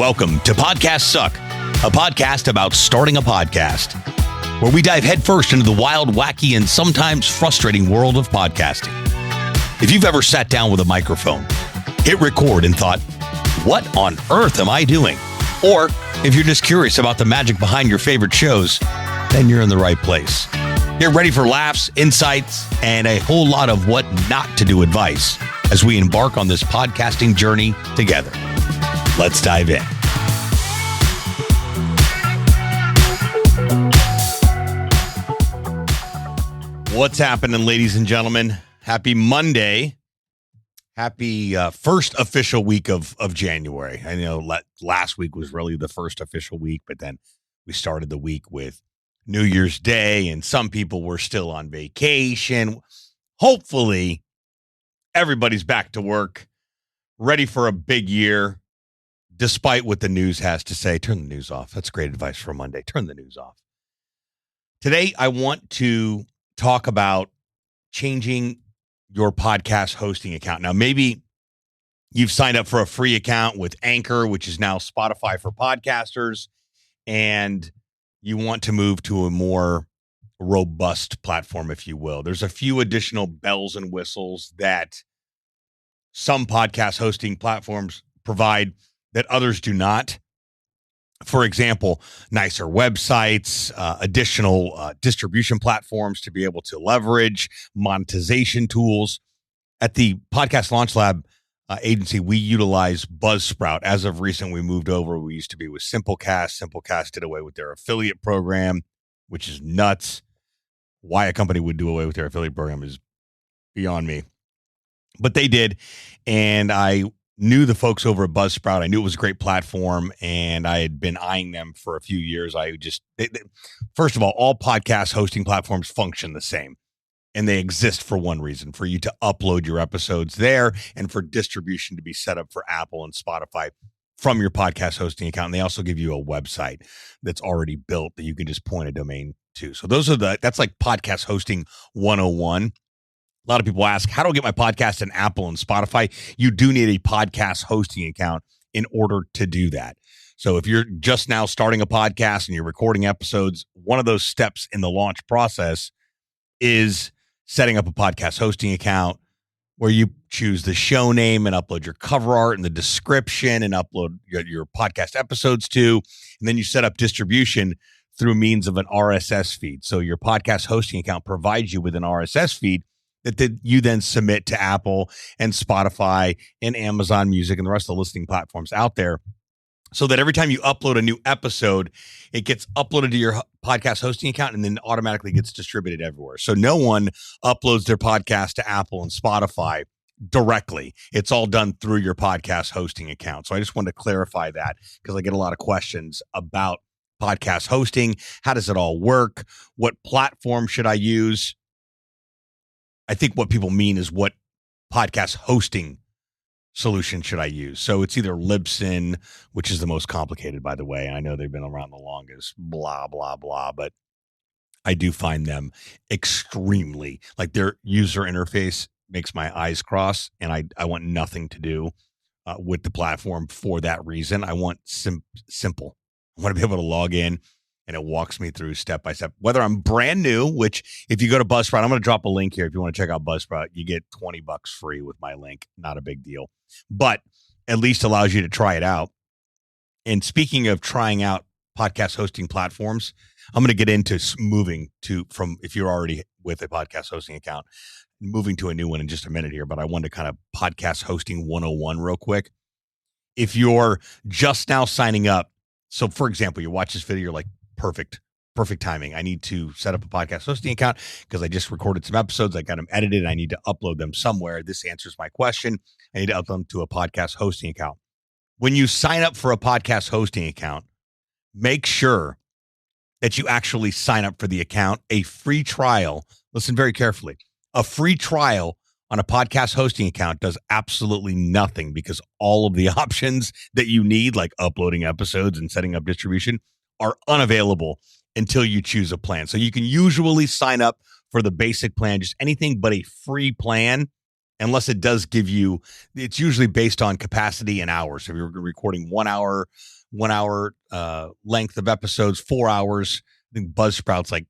Welcome to Podcast Suck, a podcast about starting a podcast, where we dive headfirst into the wild, wacky, and sometimes frustrating world of podcasting. If you've ever sat down with a microphone, hit record and thought, what on earth am I doing? Or if you're just curious about the magic behind your favorite shows, then you're in the right place. Get ready for laughs, insights, and a whole lot of what not to do advice as we embark on this podcasting journey together. Let's dive in. What's happening, ladies and gentlemen? Happy Monday. Happy first official week of January. I know last week was really the first official week, but then we started the week with New Year's Day, and some people were still on vacation. Hopefully, everybody's back to work, ready for a big year, despite what the news has to say. Turn the news off. That's great advice for Monday. Turn the news off. Today, I want to talk about changing your podcast hosting account. Now, maybe you've signed up for a free account with Anchor, which is now Spotify for podcasters, and you want to move to a more robust platform, if you will. There's a few additional bells and whistles that some podcast hosting platforms provide that others do not. For example, nicer websites, additional distribution platforms to be able to leverage, monetization tools. At the Podcast Launch Lab agency, we utilize Buzzsprout. As of recent, we moved over. We used to be with Simplecast. Simplecast did away with their affiliate program, which is nuts. Why a company would do away with their affiliate program is beyond me. But they did, and I knew the folks over at Buzzsprout. I knew it was a great platform, and I had been eyeing them for a few years. First of all podcast hosting platforms function the same, and they exist for one reason: for you to upload your episodes there and for distribution to be set up for Apple and Spotify from your podcast hosting account. And they also give you a website that's already built that you can just point a domain to. So that's like podcast hosting 101. A lot of people ask, how do I get my podcast in Apple and Spotify? You do need a podcast hosting account in order to do that. So if you're just now starting a podcast and you're recording episodes, one of those steps in the launch process is setting up a podcast hosting account where you choose the show name and upload your cover art and the description and upload your podcast episodes to. And then you set up distribution through means of an RSS feed. So your podcast hosting account provides you with an RSS feed that you then submit to Apple and Spotify and Amazon Music and the rest of the listening platforms out there, so that every time you upload a new episode, it gets uploaded to your podcast hosting account and then automatically gets distributed everywhere. So no one uploads their podcast to Apple and Spotify directly. It's all done through your podcast hosting account. So I just wanted to clarify that because I get a lot of questions about podcast hosting. How does it all work? What platform should I use? I think what people mean is, what podcast hosting solution should I use? So it's either Libsyn, which is the most complicated, by the way. I know they've been around the longest, blah, blah, blah. But I do find them extremely, like, their user interface makes my eyes cross, and I want nothing to do with the platform for that reason. I want simple. I want to be able to log in, and it walks me through step by step, whether I'm brand new, which if you go to Buzzsprout, I'm going to drop a link here. If you want to check out Buzzsprout, you get $20 free with my link. Not a big deal, but at least allows you to try it out. And speaking of trying out podcast hosting platforms, I'm going to get into moving from, if you're already with a podcast hosting account, moving to a new one in just a minute here. But I wanted to kind of podcast hosting 101 real quick. If you're just now signing up, so for example, you watch this video, you're like, perfect timing. I need to set up a podcast hosting account because I just recorded some episodes. I got them edited. I need to upload them somewhere. This answers my question. I need to upload them to a podcast hosting account. When you sign up for a podcast hosting account, make sure that you actually sign up for the account. A free trial, listen very carefully, a free trial on a podcast hosting account does absolutely nothing, because all of the options that you need, like uploading episodes and setting up distribution, are unavailable until you choose a plan. So you can usually sign up for the basic plan, just anything but a free plan, unless it does give you, it's usually based on capacity and hours. If you're recording 1 hour, 1 hour length of episodes, 4 hours, I think Buzzsprout's like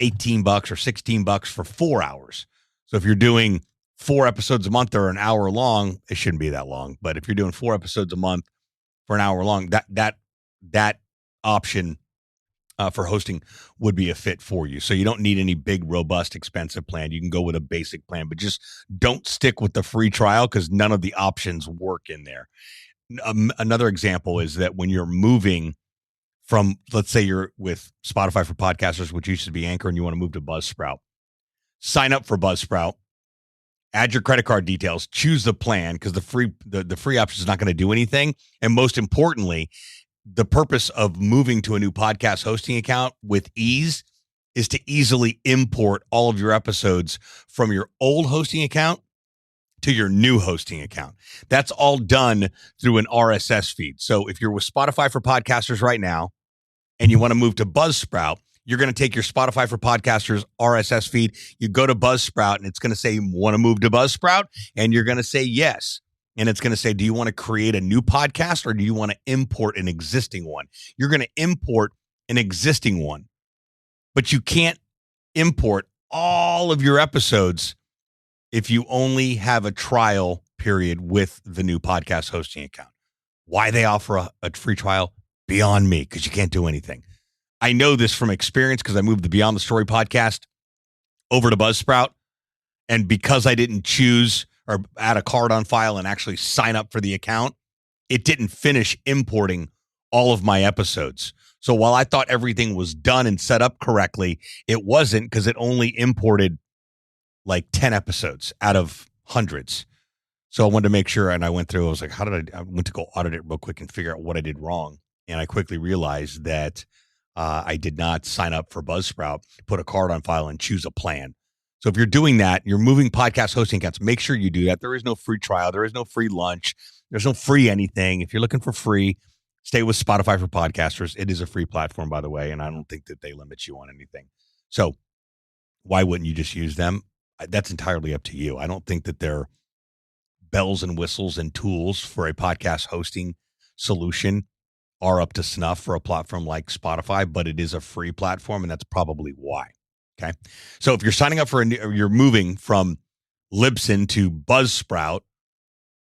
$18 or $16 for 4 hours. So if you're doing 4 episodes a month or an hour long, it shouldn't be that long. But if you're doing 4 episodes a month for an hour long, that option for hosting would be a fit for you. So you don't need any big, robust, expensive plan. You can go with a basic plan, but just don't stick with the free trial because none of the options work in there. Another example is that when you're moving from, let's say you're with Spotify for Podcasters, which used to be Anchor, and you want to move to Buzzsprout, sign up for Buzzsprout, add your credit card details, choose the plan because the free option is not going to do anything. And most importantly, the purpose of moving to a new podcast hosting account with ease is to easily import all of your episodes from your old hosting account to your new hosting account. That's all done through an RSS feed. So if you're with Spotify for Podcasters right now and you want to move to Buzzsprout, you're going to take your Spotify for Podcasters RSS feed. You go to Buzzsprout and it's going to say, want to move to Buzzsprout? And you're going to say yes. And it's going to say, do you want to create a new podcast or do you want to import an existing one? You're going to import an existing one, but you can't import all of your episodes if you only have a trial period with the new podcast hosting account. Why they offer a free trial? Beyond me, because you can't do anything. I know this from experience because I moved the Beyond the Story podcast over to Buzzsprout. And because I didn't choose or add a card on file and actually sign up for the account, it didn't finish importing all of my episodes. So while I thought everything was done and set up correctly, it wasn't because it only imported like 10 episodes out of hundreds. So I wanted to make sure, and I went through, I was like, I went to go audit it real quick and figure out what I did wrong. And I quickly realized that I did not sign up for Buzzsprout, put a card on file, and choose a plan. So if you're doing that, you're moving podcast hosting accounts, make sure you do that. There is no free trial. There is no free lunch. There's no free anything. If you're looking for free, stay with Spotify for Podcasters. It is a free platform, by the way, and I don't think that they limit you on anything. So why wouldn't you just use them? That's entirely up to you. I don't think that they're bells and whistles and tools for a podcast hosting solution are up to snuff for a platform like Spotify, but it is a free platform, and that's probably why. Okay. So if you're signing up for you're moving from Libsyn to Buzzsprout,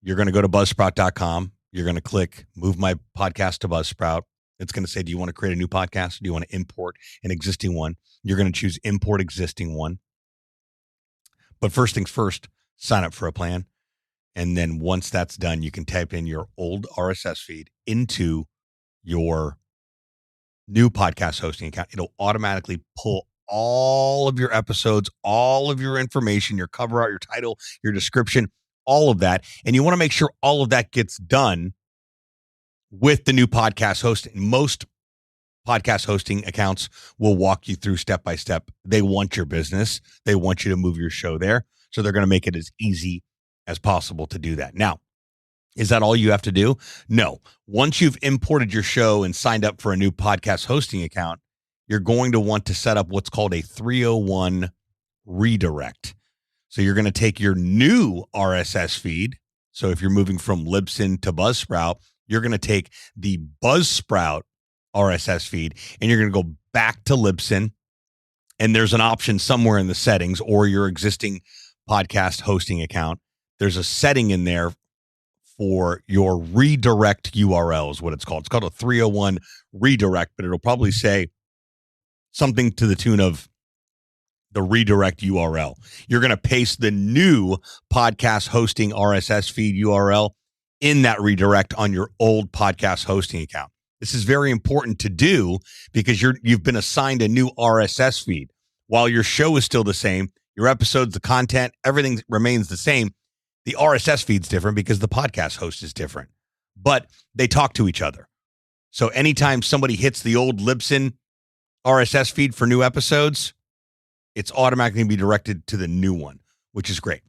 you're going to go to buzzsprout.com. You're going to click move my podcast to Buzzsprout. It's going to say, do you want to create a new podcast? Do you want to import an existing one? You're going to choose import existing one. But first things first, sign up for a plan. And then once that's done, you can type in your old RSS feed into your new podcast hosting account. It'll automatically pull all of your episodes, all of your information, your cover art, your title, your description, all of that. And you want to make sure all of that gets done with the new podcast hosting. Most podcast hosting accounts will walk you through step by step. They want your business. They want you to move your show there. So they're going to make it as easy as possible to do that. Now, is that all you have to do? No. Once you've imported your show and signed up for a new podcast hosting account, you're going to want to set up what's called a 301 redirect. So you're going to take your new RSS feed. So if you're moving from Libsyn to Buzzsprout, you're going to take the Buzzsprout RSS feed and you're going to go back to Libsyn. And there's an option somewhere in the settings or your existing podcast hosting account. There's a setting in there for your redirect URL is what it's called. It's called a 301 redirect, but it'll probably say something to the tune of the redirect URL. You're going to paste the new podcast hosting RSS feed URL in that redirect on your old podcast hosting account. This is very important to do because you've been assigned a new RSS feed. While your show is still the same, your episodes, the content, everything remains the same. The RSS feed's different because the podcast host is different, but they talk to each other. So anytime somebody hits the old Libsyn RSS feed for new episodes, it's automatically going to be directed to the new one, which is great.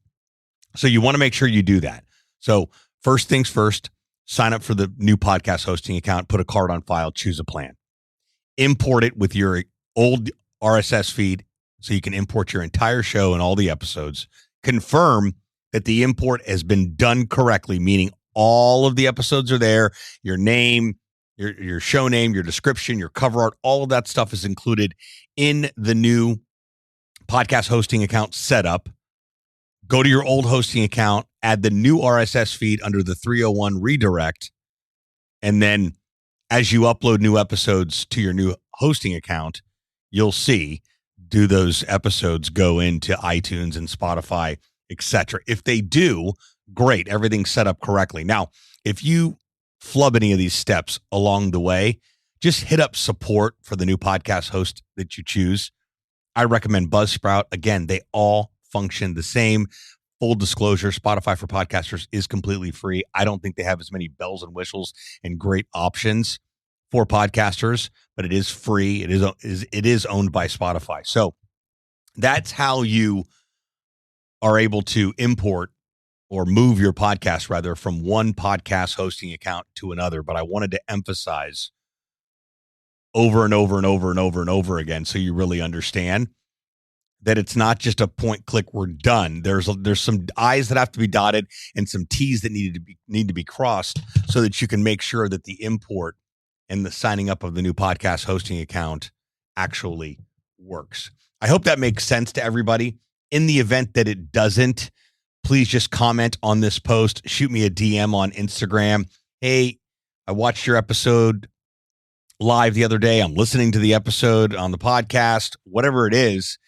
So you want to make sure you do that. So first things first, sign up for the new podcast hosting account, put a card on file, choose a plan. Import it with your old RSS feed so you can import your entire show and all the episodes. Confirm that the import has been done correctly, meaning all of the episodes are there, your name, your show name, your description, your cover art, all of that stuff is included in the new podcast hosting account setup. Go to your old hosting account, add the new RSS feed under the 301 redirect, and then as you upload new episodes to your new hosting account, you'll see, do those episodes go into iTunes and Spotify, etc.? If they do, great, everything's set up correctly. Now, if you flub any of these steps along the way, just hit up support for the new podcast host that you choose. I recommend Buzzsprout. Again, they all function the same. Full disclosure, Spotify for podcasters is completely free. I don't think they have as many bells and whistles and great options for podcasters, but it is free. It is owned by Spotify. So that's how you are able to import or move your podcast rather from one podcast hosting account to another. But I wanted to emphasize over and over and over and over and over again, so you really understand that it's not just a point click, we're done. There's some I's that have to be dotted and some T's that need to be crossed so that you can make sure that the import and the signing up of the new podcast hosting account actually works. I hope that makes sense to everybody. In the event that it doesn't, please just comment on this post, shoot me a DM on Instagram. Hey, I watched your episode live the other day. I'm listening to the episode on the podcast, whatever it is.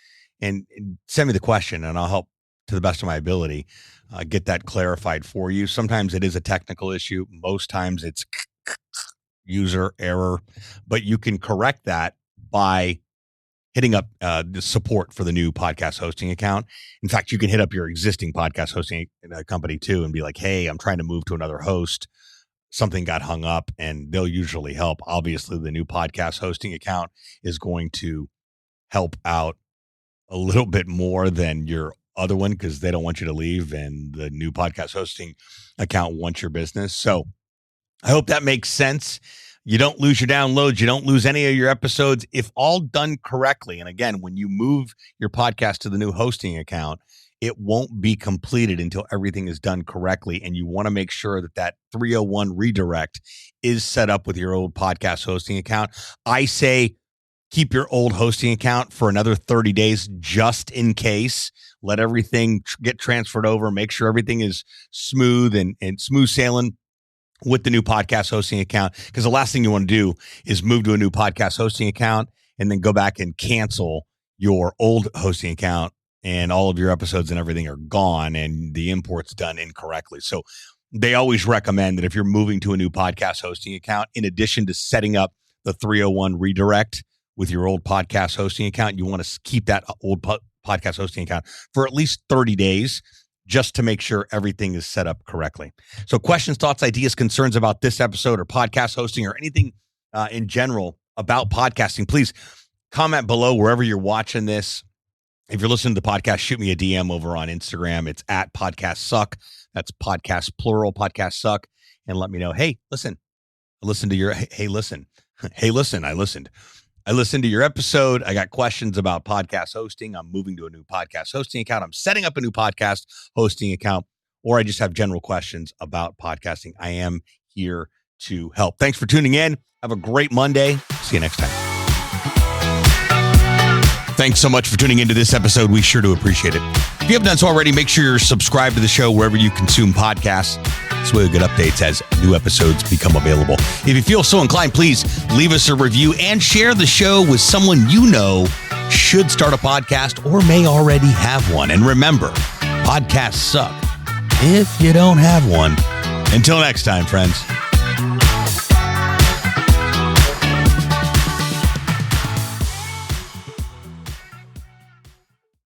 And send me the question and I'll help to the best of my ability get that clarified for you. Sometimes it is a technical issue. Most times it's user error, but you can correct that by hitting up the support for the new podcast hosting account. In fact, you can hit up your existing podcast hosting company too and be like, hey, I'm trying to move to another host. Something got hung up, and they'll usually help. Obviously, the new podcast hosting account is going to help out a little bit more than your other one because they don't want you to leave, and the new podcast hosting account wants your business. So I hope that makes sense. You don't lose your downloads. You don't lose any of your episodes if all done correctly. And again, when you move your podcast to the new hosting account, it won't be completed until everything is done correctly. And you want to make sure that that 301 redirect is set up with your old podcast hosting account. I say keep your old hosting account for another 30 days just in case. Let everything get transferred over. Make sure everything is smooth and smooth sailing with the new podcast hosting account. Because the last thing you want to do is move to a new podcast hosting account and then go back and cancel your old hosting account and all of your episodes and everything are gone and the import's done incorrectly. So they always recommend that if you're moving to a new podcast hosting account, in addition to setting up the 301 redirect with your old podcast hosting account, you want to keep that old podcast hosting account for at least 30 days just to make sure everything is set up correctly. So questions, thoughts, ideas, concerns about this episode or podcast hosting or anything in general about podcasting, please comment below wherever you're watching this. If you're listening to the podcast, shoot me a DM over on Instagram. It's at Podcast Suck. That's podcast plural, Podcast Suck. And let me know, hey, listen, I listened to your, hey, listen. Hey, listen, I listened. I listened to your episode. I got questions about podcast hosting. I'm moving to a new podcast hosting account. I'm setting up a new podcast hosting account, or I just have general questions about podcasting. I am here to help. Thanks for tuning in. Have a great Monday. See you next time. Thanks so much for tuning into this episode. We sure do appreciate it. If you haven't done so already, make sure you're subscribed to the show wherever you consume podcasts. This way we get updates as new episodes become available. If you feel so inclined, please leave us a review and share the show with someone you know should start a podcast or may already have one. And remember, podcasts suck if you don't have one. Until next time, friends.